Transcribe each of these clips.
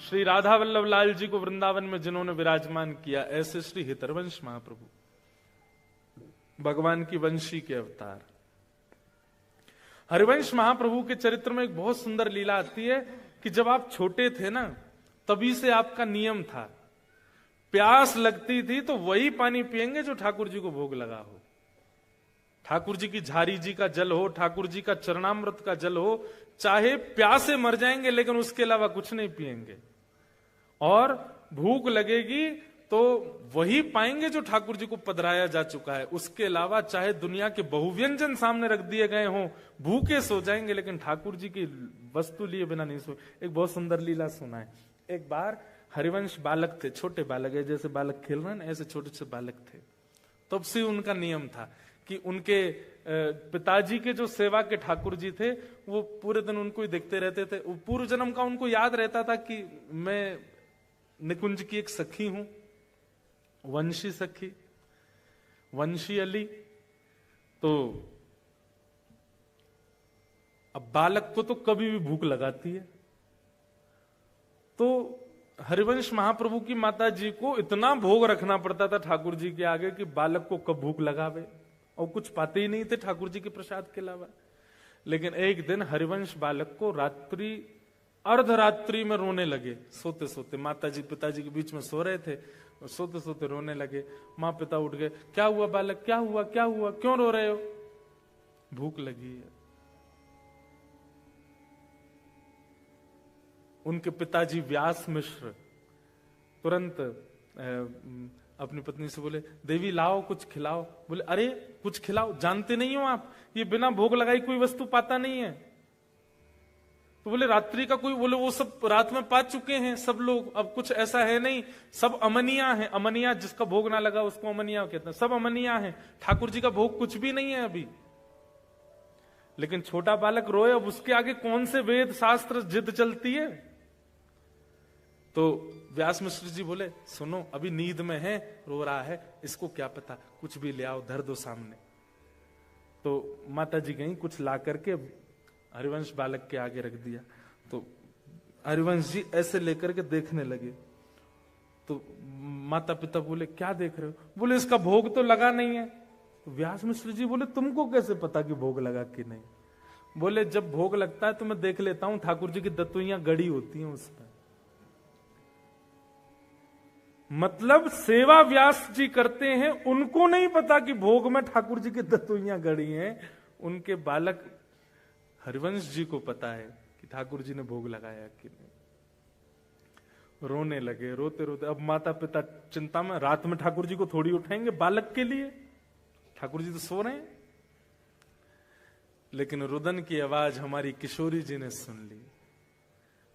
श्री राधा वल्लभ लाल जी को वृंदावन में जिन्होंने विराजमान किया, ऐसे श्री हितरवंश महाप्रभु भगवान की वंशी के अवतार। हरिवंश महाप्रभु के चरित्र में एक बहुत सुंदर लीला आती है कि जब आप छोटे थे ना, तभी से आपका नियम था, प्यास लगती थी तो वही पानी पिएंगे जो ठाकुर जी को भोग लगा हो। ठाकुर जी की झारी जी का जल हो, ठाकुर जी का चरणामृत का जल हो, चाहे प्यासे मर जाएंगे लेकिन उसके अलावा कुछ नहीं पिएंगे। और भूख लगेगी तो वही पाएंगे जो ठाकुर जी को पधराया जा चुका है। उसके अलावा चाहे दुनिया के बहुव्यंजन सामने रख दिए गए हों, भूखे सो जाएंगे लेकिन ठाकुर जी की वस्तु लिए बिना नहीं सो। एक बहुत सुंदर लीला सुना है। एक बार हरिवंश बालक थे, छोटे बालक है, जैसे बालक खेल रहे हैं ऐसे छोटे से बालक थे। तब से उनका नियम था कि उनके पिताजी के जो सेवा के ठाकुर जी थे वो पूरे दिन उनको ही देखते रहते थे। पूर्व जन्म का उनको याद रहता था कि मैं निकुंज की एक सखी हूं, वंशी सखी, वंशी अली। तो अब बालक को तो कभी भी भूख लगाती है, तो हरिवंश महाप्रभु की माता जी को इतना भोग रखना पड़ता था ठाकुर जी के आगे कि बालक को कब भूख लगावे, और कुछ पाते ही नहीं थे ठाकुर जी के प्रसाद के अलावा। लेकिन एक दिन हरिवंश बालक को रात्रि अर्धरात्रि में रोने लगे, सोते सोते। माता जी पिताजी के बीच में सो रहे थे, सोते सोते रोने लगे। माँ पिता उठ गए, क्या हुआ बालक, क्या हुआ क्या हुआ, क्यों रो रहे हो? भूख लगी है। उनके पिताजी व्यास मिश्र तुरंत अपनी पत्नी से बोले, देवी लाओ कुछ खिलाओ। बोले, अरे कुछ खिलाओ, जानते नहीं हो आप ये बिना भोग लगाई कोई वस्तु पाता नहीं है। तो बोले रात्रि का कोई, बोले वो सब रात में पा चुके हैं सब लोग, अब कुछ ऐसा है नहीं, सब अमनिया है। अमनिया जिसका भोग ना लगा उसको अमनिया कहते हैं, सब अमनिया है, ठाकुर जी का भोग कुछ भी नहीं है अभी। लेकिन छोटा बालक रोए, अब उसके आगे कौन से वेद शास्त्र जिद चलती है। तो व्यास मिश्र जी बोले, सुनो अभी नींद में है, रो रहा है, इसको क्या पता, कुछ भी ले आओ, धर दो सामने। तो माता जी गई, कुछ ला करके हरिवंश बालक के आगे रख दिया। तो हरिवंश जी ऐसे लेकर के देखने लगे। तो माता पिता बोले, क्या देख रहे हो? बोले, इसका भोग तो लगा नहीं है। तो व्यास मिश्र जी बोले, तुमको कैसे पता कि भोग लगा कि नहीं? बोले, जब भोग लगता है तो मैं देख लेता हूं, ठाकुर जी की दतुइयां गड़ी होती हैं उसमें। मतलब सेवा व्यास जी करते हैं, उनको नहीं पता कि भोग में ठाकुर जी की दतुइयां गड़ी हैं। उनके बालक हरिवंश जी को पता है कि ठाकुर जी ने भोग लगाया कि नहीं। रोने लगे, रोते रोते। अब माता पिता चिंता में, रात में ठाकुर जी को थोड़ी उठाएंगे बालक के लिए, ठाकुर जी तो सो रहे हैं। लेकिन रुदन की आवाज हमारी किशोरी जी ने सुन ली।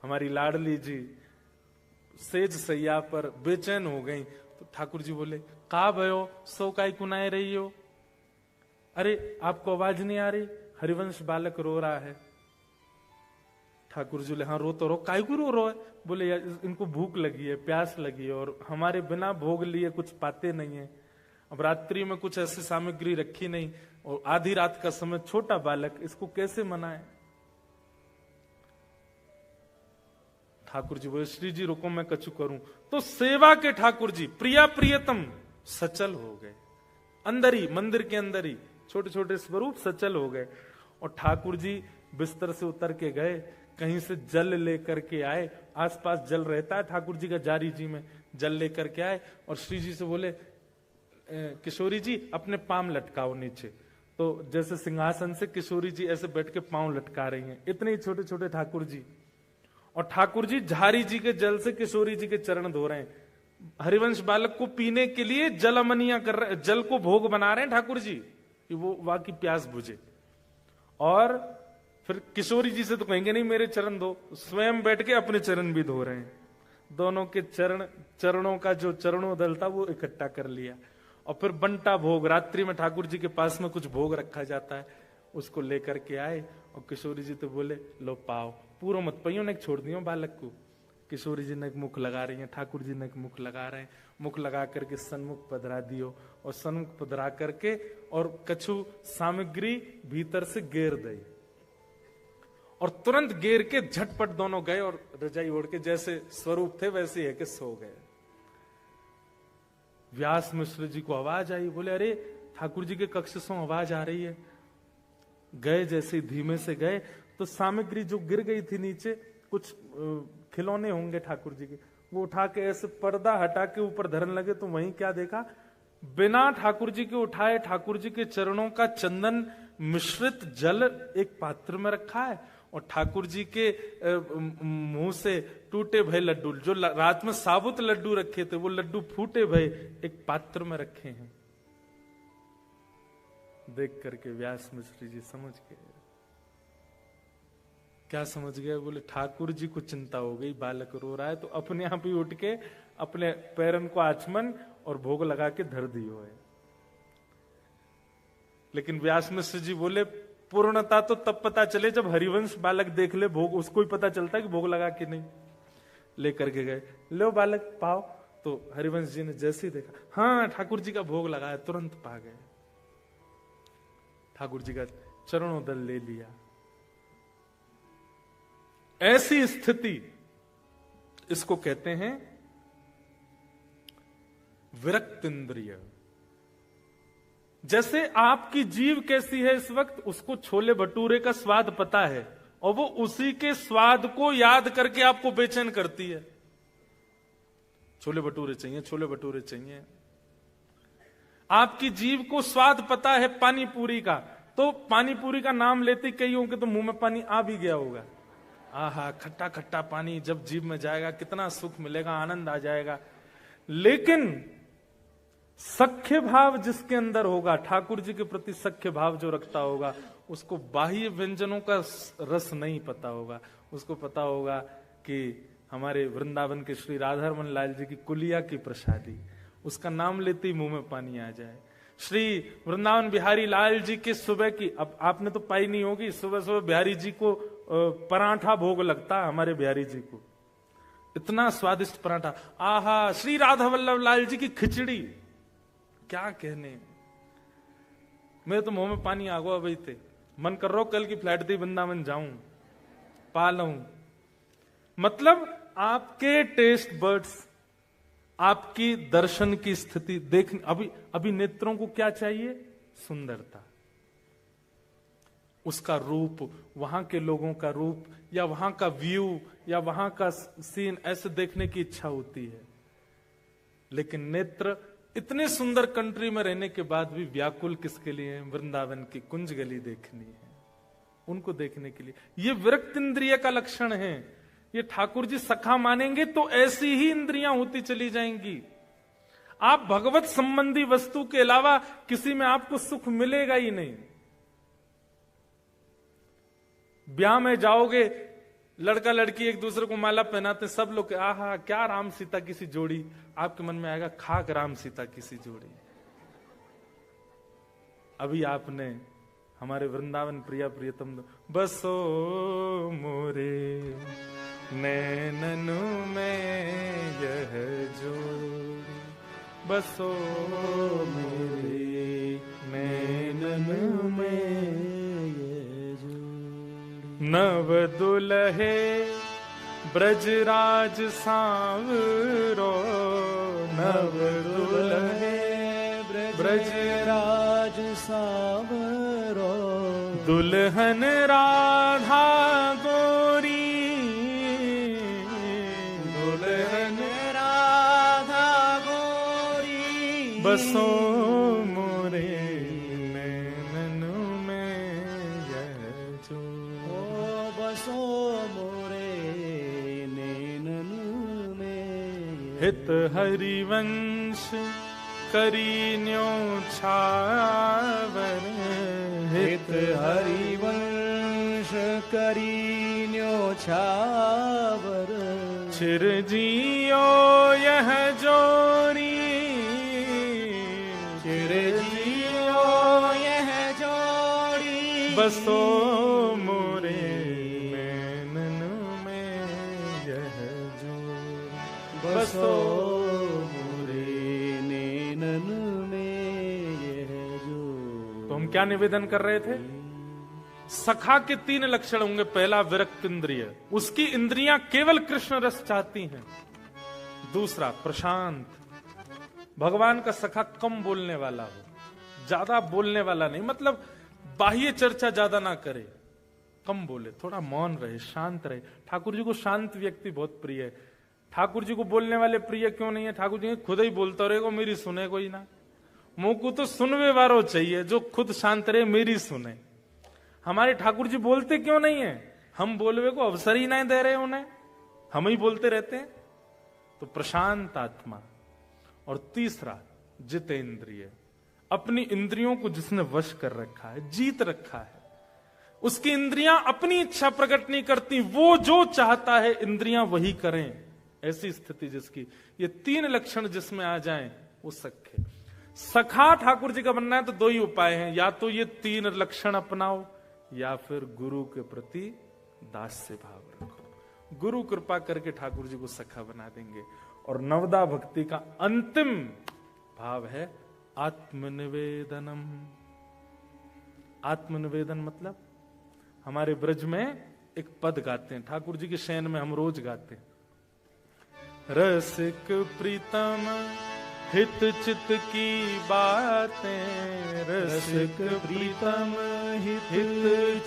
हमारी लाडली जी सेज सैया पर बेचैन हो गई। तो ठाकुर जी बोले, का भयो, सो काई कुनाए रही हो? अरे आपको आवाज नहीं आ रही? हरिवंश बालक रो रहा है। ठाकुर जी बोले, हाँ रो तो रो, काय को रो रहा है? बोले, यार इनको भूख लगी है, प्यास लगी है, और हमारे बिना भोग लिए कुछ पाते नहीं है। अब रात्रि में कुछ ऐसी सामग्री रखी नहीं, और आधी रात का समय, छोटा बालक, इसको कैसे मनाए? ठाकुर जी बोले, श्री जी रुको मैं कछु करूं। तो सेवा के ठाकुर जी प्रिया प्रियतम सचल हो गए, अंदर ही, मंदिर के अंदर ही छोटे छोटे स्वरूप सचल हो गए। और ठाकुर जी बिस्तर से उतर के गए, कहीं से जल लेकर के आए, आसपास जल रहता है ठाकुर जी का जारी जी में, जल लेकर के आए और श्री जी से बोले, किशोरी जी अपने पांव लटकाओ नीचे। तो जैसे सिंहासन से किशोरी जी ऐसे बैठ के पांव लटका रही हैं, इतने ही छोटे छोटे ठाकुर जी। और ठाकुर जी झारी जी के जल से किशोरी जी के चरण धो रहे हैं। हरिवंश बालक को पीने के लिए जल अमनिया कर रहे, जल को भोग बना रहे हैं ठाकुर जी कि वो वहां की प्यास बुझे। और फिर किशोरी जी से तो कहेंगे नहीं मेरे चरण धो, स्वयं बैठ के अपने चरण भी धो रहे हैं। दोनों के चरणों का जो चरणोदल था वो इकट्ठा कर लिया। और फिर बंटा भोग, रात्रि में ठाकुर जी के पास में कुछ भोग रखा जाता है, उसको लेकर के आए। और किशोरी जी तो बोले, लो पाओ, पूरा मत पियो, ने छोड़ दियो बालक को। किशोरी जी ने एक मुख लगा रही है, ठाकुर जी ने एक मुख लगा रहे हैं। मुख लगा करके सन्मुख पधरा दियो, और सन्मुख पधरा करके और कछु सामग्री भीतर से गेर दई। और तुरंत गेर के झटपट दोनों गए और रजाई ओढ़ के जैसे स्वरूप थे वैसे है कि सो गए। व्यास मिश्र जी को आवाज आई, बोले अरे ठाकुर जी के कक्ष से आवाज आ रही है। गए, जैसे धीमे से गए तो सामग्री जो गिर गई थी नीचे, कुछ खिलौने होंगे ठाकुर जी के, वो उठा के ऐसे पर्दा हटा के ऊपर धरन लगे। तो वहीं क्या देखा, बिना ठाकुर जी के उठाए ठाकुर जी के चरणों का चंदन मिश्रित जल एक पात्र में रखा है और ठाकुर जी के मुंह से टूटे भय लड्डू, जो रात में साबुत लड्डू रखे थे, वो लड्डू फूटे भय एक पात्र में रखे हैं। देख करके व्यास मिश्र जी समझ गए। क्या समझ गए? बोले ठाकुर जी को चिंता हो गई, बालक रो रहा है, तो अपने आप ही उठ के अपने पैरन को आचमन और भोग लगा के धर दियो है। लेकिन व्यास मिश्र जी बोले पूर्णता तो तब पता चले जब हरिवंश बालक देख ले भोग, उसको ही पता चलता है कि भोग लगा कि नहीं। लेकर के गए, लो बालक पाओ। तो हरिवंश जी ने जैसे ही देखा, हाँ ठाकुर जी का भोग लगाया, तुरंत पा गए। ठाकुर जी का चरणोदल ले लिया। ऐसी स्थिति, इसको कहते हैं विरक्त इंद्रिय। जैसे आपकी जीव कैसी है इस वक्त, उसको छोले भटूरे का स्वाद पता है और वो उसी के स्वाद को याद करके आपको बेचैन करती है। छोले भटूरे चाहिए, छोले भटूरे चाहिए। आपकी जीव को स्वाद पता है पानी पूरी का, तो पानी पूरी का नाम लेते कईयों के तो मुंह में पानी आ भी गया होगा। आहा, खट्टा खट्टा पानी जब जीभ में जाएगा कितना सुख मिलेगा, आनंद आ जाएगा। लेकिन सख्य भाव जिसके अंदर होगा, ठाकुर जी के प्रति सख्य भाव जो रखता होगा, उसको बाह्य व्यंजनों का रस नहीं पता होगा। उसको पता होगा कि हमारे वृंदावन के श्री राधारमन लाल जी की कुलिया की प्रसादी, उसका नाम लेते ही मुंह में पानी आ जाए। श्री वृंदावन बिहारी लाल जी के सुबह की, अब आपने तो पाई नहीं होगी, सुबह सुबह बिहारी जी को पराठा भोग लगता, हमारे बिहारी जी को इतना स्वादिष्ट पराठा। आहा, श्री राधा वल्लभ लाल जी की खिचड़ी, क्या कहने, मेरे तो मुंह में पानी आ गया भाई थे। मन कर रहा कल की फ्लाइट थी वृंदावन जाऊं, पा लूं। मतलब आपके टेस्ट बर्ड्स, आपकी दर्शन की स्थिति देख, अभी नेत्रों को क्या चाहिए? सुंदरता, उसका रूप, वहां के लोगों का रूप, या वहां का व्यू, या वहां का सीन, ऐसे देखने की इच्छा होती है। लेकिन नेत्र इतने सुंदर कंट्री में रहने के बाद भी व्याकुल किसके लिए है? वृंदावन की कुंज गली देखनी है, उनको देखने के लिए। ये विरक्त इंद्रिय का लक्षण है। ये ठाकुर जी सखा मानेंगे तो ऐसी ही इंद्रियां होती चली जाएंगी। आप भगवत संबंधी वस्तु के अलावा किसी में आपको सुख मिलेगा ही नहीं। ब्याह में जाओगे, लड़का लड़की एक दूसरे को माला पहनाते, सब लोग आहा क्या राम सीता की सी जोड़ी, आपके मन में आएगा खाक राम सीता की सी जोड़ी। अभी आपने हमारे वृंदावन प्रिया प्रियतम बसो मोरे नैननु में यह जोड़ी, बसो मोरे नैननु में यह जोड़ी। नव दुल्हे ब्रजराज सांवरो, नव दुल्हे ब्रजराज सांवरो, दुल्हन राधा गोरी, दुल्हन राधा गोरी, बसो मोरे नैननु में यह जोड़ी, बसो मोरे नैननु में। हित हरिवंश करीन्यो छावर, हित हरिवंश करीन्यो छावर, चिरजियो यह जोरी, चिरजियो यह जोड़ी, बसो मोरे नैननु में यह जोड़ी, बसो क्या निवेदन कर रहे थे? सखा के 3 लक्षण होंगे। पहला विरक्त इंद्रिय, उसकी इंद्रियां केवल कृष्ण रस चाहती हैं। दूसरा प्रशांत, भगवान का सखा कम बोलने वाला हो, ज्यादा बोलने वाला नहीं, मतलब बाह्य चर्चा ज्यादा ना करे, कम बोले, थोड़ा मौन रहे, शांत रहे। ठाकुर जी को शांत व्यक्ति बहुत प्रिय है। ठाकुर जी को बोलने वाले प्रिय क्यों नहीं है? ठाकुर जी खुद ही बोलता रहेगा, मेरी सुने कोई ना। मुंह को तो सुनवे वारो चाहिए, जो खुद शांत रहे, मेरी सुने। हमारे ठाकुर जी बोलते क्यों नहीं है? हम बोलवे को अवसर ही नहीं दे रहे उन्हें, हम ही बोलते रहते हैं। तो प्रशांत आत्मा। और तीसरा जितेंद्रिय, अपनी इंद्रियों को जिसने वश कर रखा है, जीत रखा है, उसकी इंद्रियां अपनी इच्छा प्रकट नहीं करती, वो जो चाहता है इंद्रियां वही करें। ऐसी स्थिति जिसकी, ये 3 लक्षण जिसमें आ जाएं वो सखे। सखा ठाकुर जी का बनना है तो 2 ही उपाय हैं, या तो ये 3 लक्षण अपनाओ, या फिर गुरु के प्रति दास्य भाव रखो। गुरु कृपा करके ठाकुर जी को सखा बना देंगे। और नवदा भक्ति का अंतिम भाव है आत्मनिवेदनम। आत्मनिवेदन मतलब हमारे ब्रज में एक पद गाते हैं, ठाकुर जी के शयन में हम रोज गाते हैं। रसिक प्रीतम हित चित की बातें, रसिक प्रीतम हित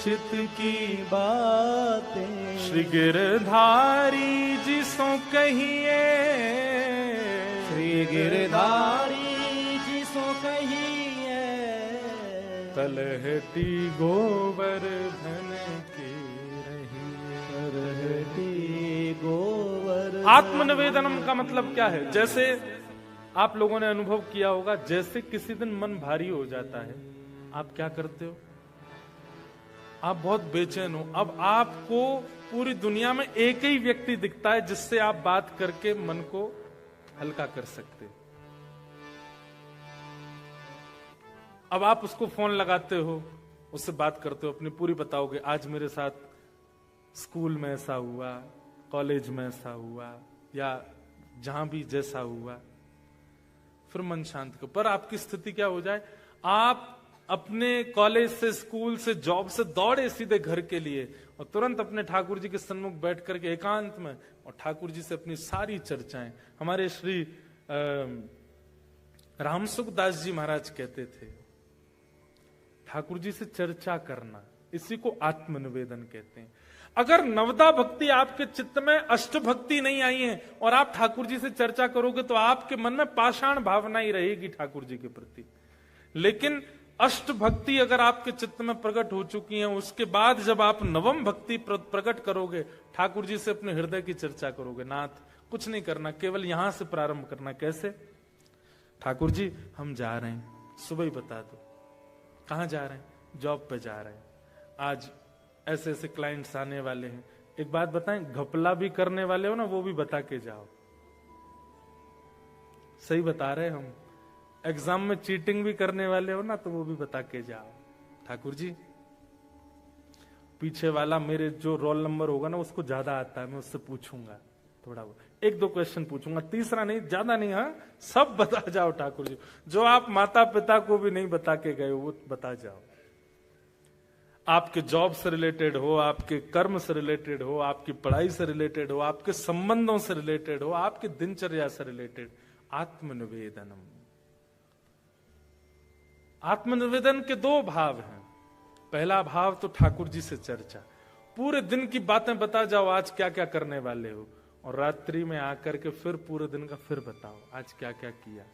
चित की बातें, श्री गिरधारी जी सो कहिए, श्री गिरधारी जी सो कहिए, तलहटी गोवर्धन की रही, गोवर्धन। आत्मनिवेदनम का मतलब क्या है? जैसे आप लोगों ने अनुभव किया होगा, जैसे किसी दिन मन भारी हो जाता है, आप क्या करते हो? आप बहुत बेचैन हो। अब आपको पूरी दुनिया में एक ही व्यक्ति दिखता है जिससे आप बात करके मन को हल्का कर सकते। अब आप उसको फोन लगाते हो, उससे बात करते हो, अपनी पूरी बताओगे, आज मेरे साथ स्कूल में ऐसा हुआ, कॉलेज में ऐसा हुआ, या जहां भी जैसा हुआ, फिर मन शांत करो। पर आपकी स्थिति क्या हो जाए, आप अपने कॉलेज से, स्कूल से, जॉब से दौड़े सीधे घर के लिए, और तुरंत अपने ठाकुर जी के सन्मुख बैठ करके एकांत में और ठाकुर जी से अपनी सारी चर्चाएं। हमारे श्री रामसुख दास जी महाराज कहते थे, ठाकुर जी से चर्चा करना, इसी को आत्मनिवेदन कहते हैं। अगर नवदा भक्ति आपके चित्त में, अष्ट भक्ति नहीं आई है, और आप ठाकुर जी से चर्चा करोगे, तो आपके मन में पाषाण भावना ही रहेगी ठाकुर जी के प्रति। लेकिन अष्ट भक्ति अगर आपके चित्त में प्रकट हो चुकी है, उसके बाद जब आप नवम भक्ति प्रकट करोगे, ठाकुर जी से अपने हृदय की चर्चा करोगे, नाथ कुछ नहीं करना, केवल यहां से प्रारंभ करना। कैसे? ठाकुर जी हम जा रहे हैं, सुबह ही बता दो कहां जा रहे हैं। जॉब पे जा रहे हैं, आज ऐसे ऐसे क्लाइंट्स आने वाले हैं। एक बात बताएं, घपला भी करने वाले हो ना, वो भी बता के जाओ। सही बता रहे हम। एग्जाम में चीटिंग भी करने वाले हो ना, तो वो भी बता के जाओ। ठाकुर जी पीछे वाला मेरे जो रोल नंबर होगा ना, उसको ज्यादा आता है, मैं उससे पूछूंगा, थोड़ा वो 1-2 क्वेश्चन पूछूंगा, तीसरा नहीं, ज्यादा नहीं, हाँ सब बता जाओ ठाकुर जी। जो आप माता पिता को भी नहीं बता के गए वो बता जाओ। आपके जॉब से रिलेटेड हो, आपके कर्म से रिलेटेड हो, आपकी पढ़ाई से रिलेटेड हो, आपके संबंधों से रिलेटेड हो, आपके दिनचर्या से रिलेटेड। आत्मनिवेदनम। आत्मनिवेदन के 2 भाव हैं। पहला भाव तो ठाकुर जी से चर्चा, पूरे दिन की बातें बता जाओ, आज क्या क्या करने वाले हो, और रात्रि में आकर के फिर पूरे दिन का फिर बताओ, आज क्या क्या किया,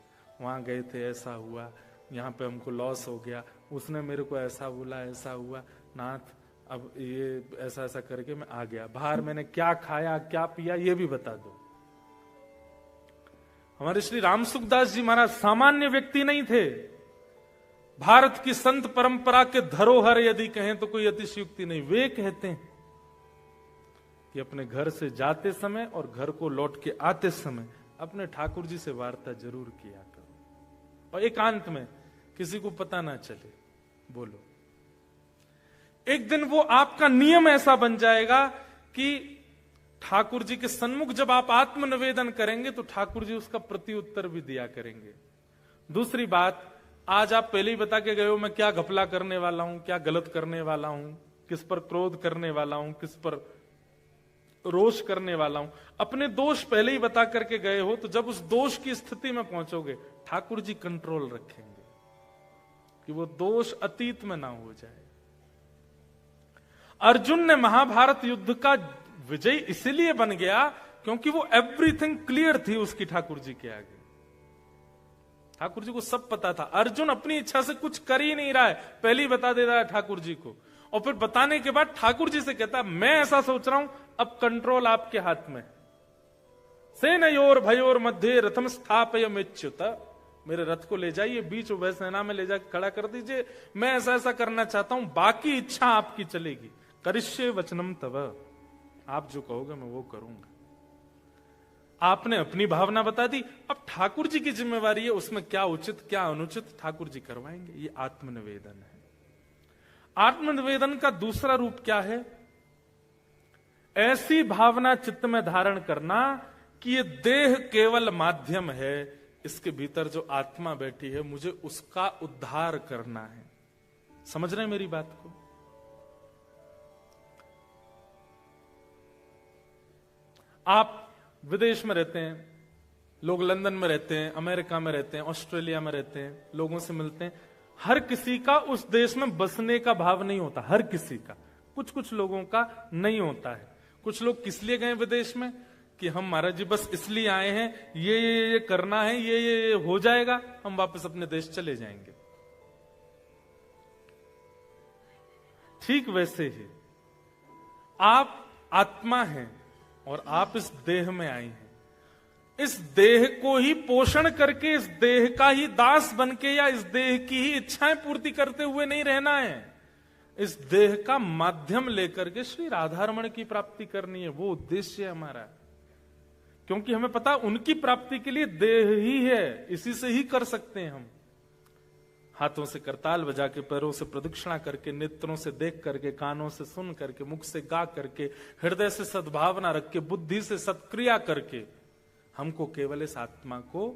वहां गए थे, ऐसा हुआ, यहाँ पे हमको लॉस हो गया, उसने मेरे को ऐसा बोला, ऐसा हुआ, नाथ अब ये ऐसा ऐसा करके मैं आ गया, बाहर मैंने क्या खाया, क्या पिया, ये भी बता दो। हमारे श्री रामसुखदास जी महाराज सामान्य व्यक्ति नहीं थे। भारत की संत परंपरा के धरोहर यदि कहें तो कोई अतिशयोक्ति नहीं। वे कहते हैं कि अपने घर से जाते समय और घर को लौट के आते समय अपने ठाकुर जी से वार्ता जरूर किया करो, और एकांत में, किसी को पता ना चले, बोलो। एक दिन वो आपका नियम ऐसा बन जाएगा कि ठाकुर जी के सन्मुख जब आप आत्मनिवेदन करेंगे तो ठाकुर जी उसका प्रत्युत्तर भी दिया करेंगे। दूसरी बात, आज आप पहले ही बता के गए हो मैं क्या घपला करने वाला हूं, क्या गलत करने वाला हूं, किस पर क्रोध करने वाला हूं, किस पर रोष करने वाला हूं, अपने दोष पहले ही बता करके गए हो, तो जब उस दोष की स्थिति में पहुंचोगे ठाकुर जी कंट्रोल रखेंगे कि वो दोष अतीत में ना हो जाए। अर्जुन ने महाभारत युद्ध का विजय इसलिए बन गया क्योंकि वो एवरीथिंग क्लियर थी उसकी ठाकुर जी के आगे। ठाकुर जी को सब पता था। अर्जुन अपनी इच्छा से कुछ कर ही नहीं रहा है, पहले ही बता दे रहा है ठाकुर जी को, और फिर बताने के बाद ठाकुर जी से कहता है मैं ऐसा सोच रहा हूं, अब कंट्रोल आपके हाथ में। सेनयोर भयोर मध्य रथम स्थापयमेच्युत, मेरे रथ को ले जाइए बीच उभय सेना में ले जाकर खड़ा कर दीजिए, मैं ऐसा ऐसा करना चाहता हूं, बाकी इच्छा आपकी चलेगी। करिष्ये वचनम तव, आप जो कहोगे मैं वो करूंगा। आपने अपनी भावना बता दी, अब ठाकुर जी की जिम्मेवारी है उसमें क्या उचित क्या अनुचित ठाकुर जी करवाएंगे। ये आत्मनिवेदन है। आत्मनिवेदन का दूसरा रूप क्या है? ऐसी भावना चित्त में धारण करना कि ये देह केवल माध्यम है, इसके भीतर जो आत्मा बैठी है मुझे उसका उद्धार करना है। समझ रहे हैं मेरी बात को? आप विदेश में रहते हैं, लोग लंदन में रहते हैं, अमेरिका में रहते हैं, ऑस्ट्रेलिया में रहते हैं, लोगों से मिलते हैं। हर किसी का उस देश में बसने का भाव नहीं होता, हर किसी का। कुछ कुछ लोगों का नहीं होता है। कुछ लोग किस लिए गए विदेश में कि हम महाराज जी बस इसलिए आए हैं, ये करना है, ये हो जाएगा, हम वापस अपने देश चले जाएंगे। ठीक वैसे ही आप आत्मा हैं और आप इस देह में आए हैं। इस देह को ही पोषण करके, इस देह का ही दास बनके या इस देह की ही इच्छाएं पूर्ति करते हुए नहीं रहना है। इस देह का माध्यम लेकर के श्री राधारमण की प्राप्ति करनी है, वो उद्देश्य है हमारा। क्योंकि हमें पता उनकी प्राप्ति के लिए देह ही है, इसी से ही कर सकते हैं हम। हाथों से करताल बजा के, पैरों से प्रदक्षिणा करके, नेत्रों से देख करके, कानों से सुन करके, मुख से गा करके, हृदय से सद्भावना रख के, बुद्धि से सत्क्रिया करके हमको केवल इस आत्मा को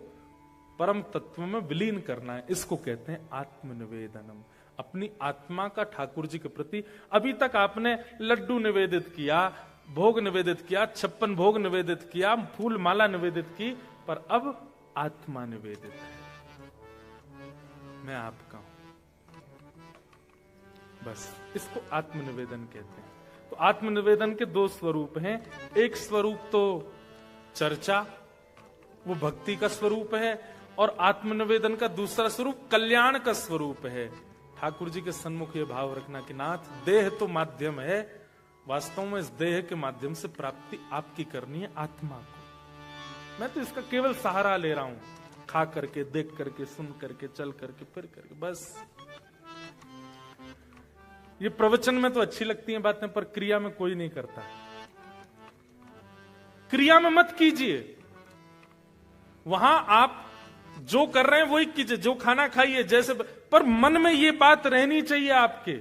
परम तत्व में विलीन करना है। इसको कहते हैं आत्मनिवेदनम। अपनी आत्मा का ठाकुर जी के प्रति, अभी तक आपने लड्डू निवेदित किया, भोग निवेदित किया, 56 भोग निवेदित किया, फूल माला निवेदित की, पर अब आत्मा निवेदित है, मैं आपका हूं। बस इसको आत्मनिवेदन कहते हैं। तो आत्मनिवेदन के दो स्वरूप हैं। एक स्वरूप तो चर्चा, वो भक्ति का स्वरूप है, और आत्मनिवेदन का दूसरा स्वरूप कल्याण का स्वरूप है। ठाकुर जी के सन्मुख ये भाव रखना कि नाथ, देह तो माध्यम है, वास्तव में इस देह के माध्यम से प्राप्ति आपकी करनी है आत्मा को। मैं तो इसका केवल सहारा ले रहा हूं, खा करके, देख करके, सुन करके, चल करके, फिर करके, बस। ये प्रवचन में तो अच्छी लगती हैं बातें, पर क्रिया में कोई नहीं करता। क्रिया में मत कीजिए। वहां आप जो कर रहे हैं वही कीजिए, जो खाना खाइए, जैसे, पर मन में ये बात रहनी चाहिए आपके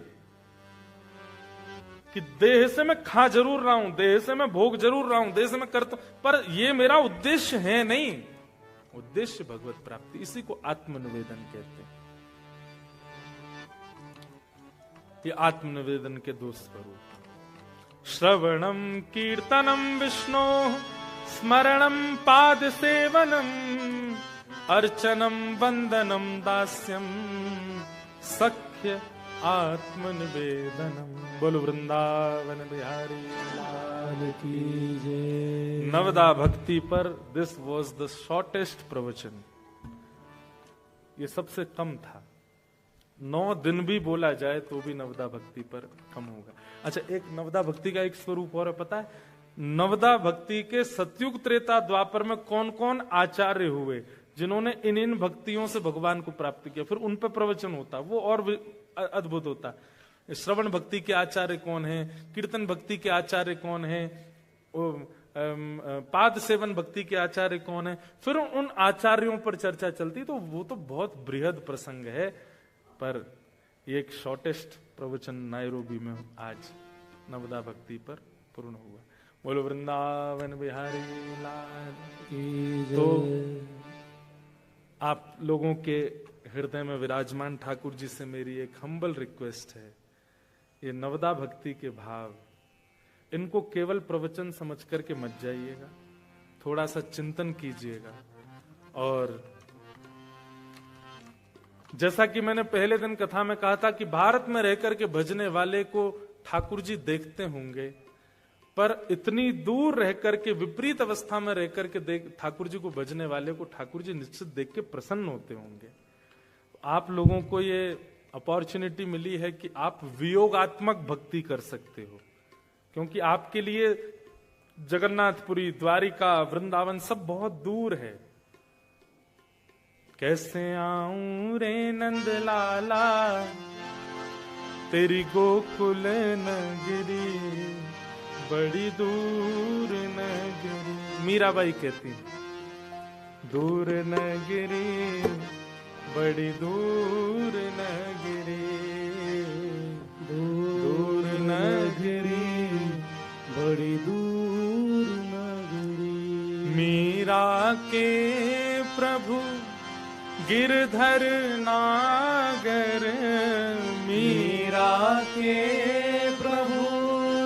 कि देह से मैं खा जरूर रहा हूं, देह से मैं भोग जरूर रहा हूं, देह से मैं करता हूं, पर ये मेरा उद्देश्य है नहीं। उद्देश्य भगवत प्राप्ति, इसी को आत्मनिवेदन कहते हैं। ये आत्मनिवेदन के दो स्वरूप, श्रवणम कीर्तनम विष्णु, स्मरणम पाद सेवनम, अर्चनम वंदनम दास्यम, सख्य आत्मनिवेदनम। बोलो वृंदावन बिहारी लाल की जय। नवदा भक्ति पर दिस वॉज द शॉर्टेस्ट प्रवचन। ये सबसे कम था। 9 दिन भी बोला जाए तो भी नवदा भक्ति पर कम होगा। अच्छा, एक नवदा भक्ति का एक स्वरूप और है, पता है? नवदा भक्ति के सतयुग त्रेता द्वापर में कौन कौन आचार्य हुए जिन्होंने इन भक्तियों से भगवान को प्राप्त किया, फिर उन पर प्रवचन होता, वो और अद्भुत होता। श्रवण भक्ति के आचार्य कौन है, कीर्तन भक्ति के आचार्य कौन है, पाद सेवन भक्ति के आचार्य कौन है, फिर उन आचार्यों पर चर्चा चलती। तो वो तो बहुत बृहद प्रसंग है, पर एक शॉर्टेस्ट प्रवचन नायरोबी में आज नवदा भक्ति पर पूर्ण हुआ। बोलो वृंदावन बिहारी लाल की जय। तो आप लोगों के हृदय में विराजमान ठाकुर जी से मेरी एक हम्बल रिक्वेस्ट है, ये नवदा भक्ति के भाव, इनको केवल प्रवचन समझ करके मत जाइएगा, थोड़ा सा चिंतन कीजिएगा। और जैसा कि मैंने पहले दिन कथा में कहा था कि भारत में रहकर के भजने वाले को ठाकुर जी देखते होंगे, पर इतनी दूर रहकर के विपरीत अवस्था में रहकर के ठाकुर जी को भजने वाले को ठाकुर जी निश्चित देख के प्रसन्न होते होंगे। आप लोगों को ये अपॉर्चुनिटी मिली है कि आप वियोगात्मक भक्ति कर सकते हो, क्योंकि आपके लिए जगन्नाथपुरी, द्वारिका, वृंदावन सब बहुत दूर है। कैसे आऊं रे नंद लाला तेरी गोकुल नगरी, बड़ी दूर नगरी। मीराबाई कहती दूर नगरी, बड़ी दूर नगरी, दूर नगरी, बड़ी दूर नगरी। मीरा के प्रभु गिरधर नागर, मीरा के प्रभु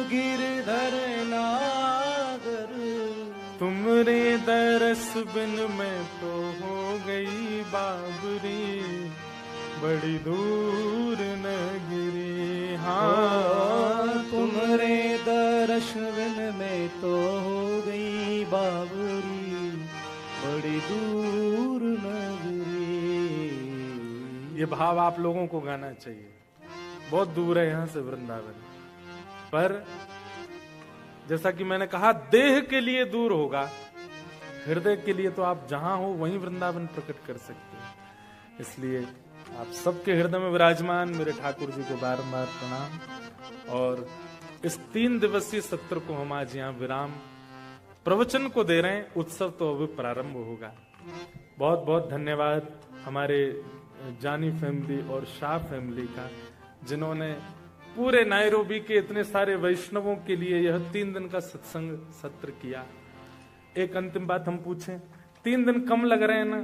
गिरधर नागर। तुमरे दरस बिन मैं तो हो गई बाबरी, बड़ी दूर नगरी। हाँ तुमरे दरस बिन मैं तो हो गई बाबरी, बड़ी दूर नगरी। ये भाव आप लोगों को गाना चाहिए। बहुत दूर है यहां से वृंदावन, पर जैसा कि मैंने कहा देह के लिए दूर होगा, हृदय के लिए तो आप जहां हो वहीं वृंदावन प्रकट कर सकते हैं। इसलिए आप सबके हृदय में विराजमान मेरे ठाकुर जी को बारंबार प्रणाम। और इस 3 दिवसीय सत्र को हम आज यहाँ विराम प्रवचन को दे रहे हैं। उत्सव तो अभी प्रारंभ होगा। बहुत बहुत धन्यवाद हमारे जानी फैमिली और शाह फैमिली का, जिन्होंने पूरे नायरोबी के इतने सारे वैष्णवों के लिए यह 3 दिन का सत्संग सत्र किया। एक अंतिम बात हम पूछें, 3 दिन कम लग रहे हैं ना?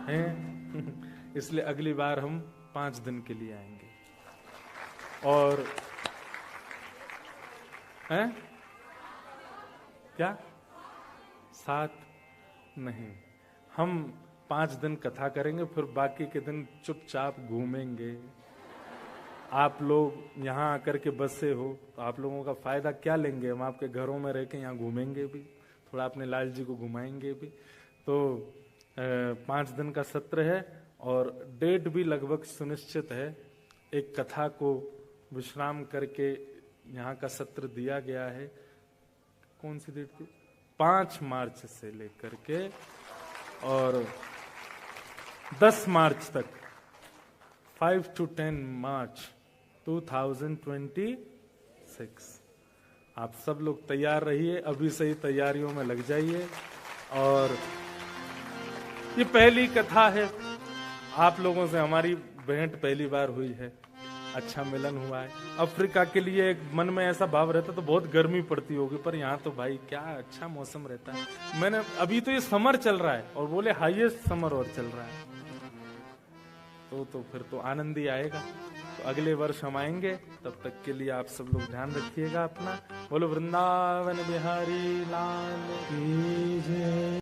हैं? इसलिए अगली बार हम 5 दिन के लिए आएंगे। और हैं? क्या 7 नहीं, हम 5 दिन कथा करेंगे, फिर बाकी के दिन चुपचाप घूमेंगे। आप लोग यहाँ आकर के बसे हो तो आप लोगों का फायदा क्या लेंगे? हम आपके घरों में रह के यहाँ घूमेंगे भी, थोड़ा अपने लाल जी को घुमाएंगे भी। तो 5 दिन का सत्र है और डेट भी लगभग सुनिश्चित है। एक कथा को विश्राम करके यहाँ का सत्र दिया गया है। कौन सी डेट थी? 5 मार्च से लेकर के और 10 मार्च तक, 5 to 10 मार्च 2026। आप सब लोग तैयार रहिए, अभी से ही तैयारियों में लग जाइए। और ये पहली कथा है, आप लोगों से हमारी भेंट पहली बार हुई है, अच्छा मिलन हुआ है। अफ्रीका के लिए एक मन में ऐसा भाव रहता तो बहुत गर्मी पड़ती होगी, पर यहाँ तो भाई क्या अच्छा मौसम रहता है। मैंने अभी तो ये समर चल रहा है और बोले हाईएस्ट समर और चल रहा है, तो फिर तो आनंद ही आएगा। तो अगले वर्ष हम आएंगे, तब तक के लिए आप सब लोग ध्यान रखिएगा अपना। बोलो वृंदावन बिहारी लाल की जय।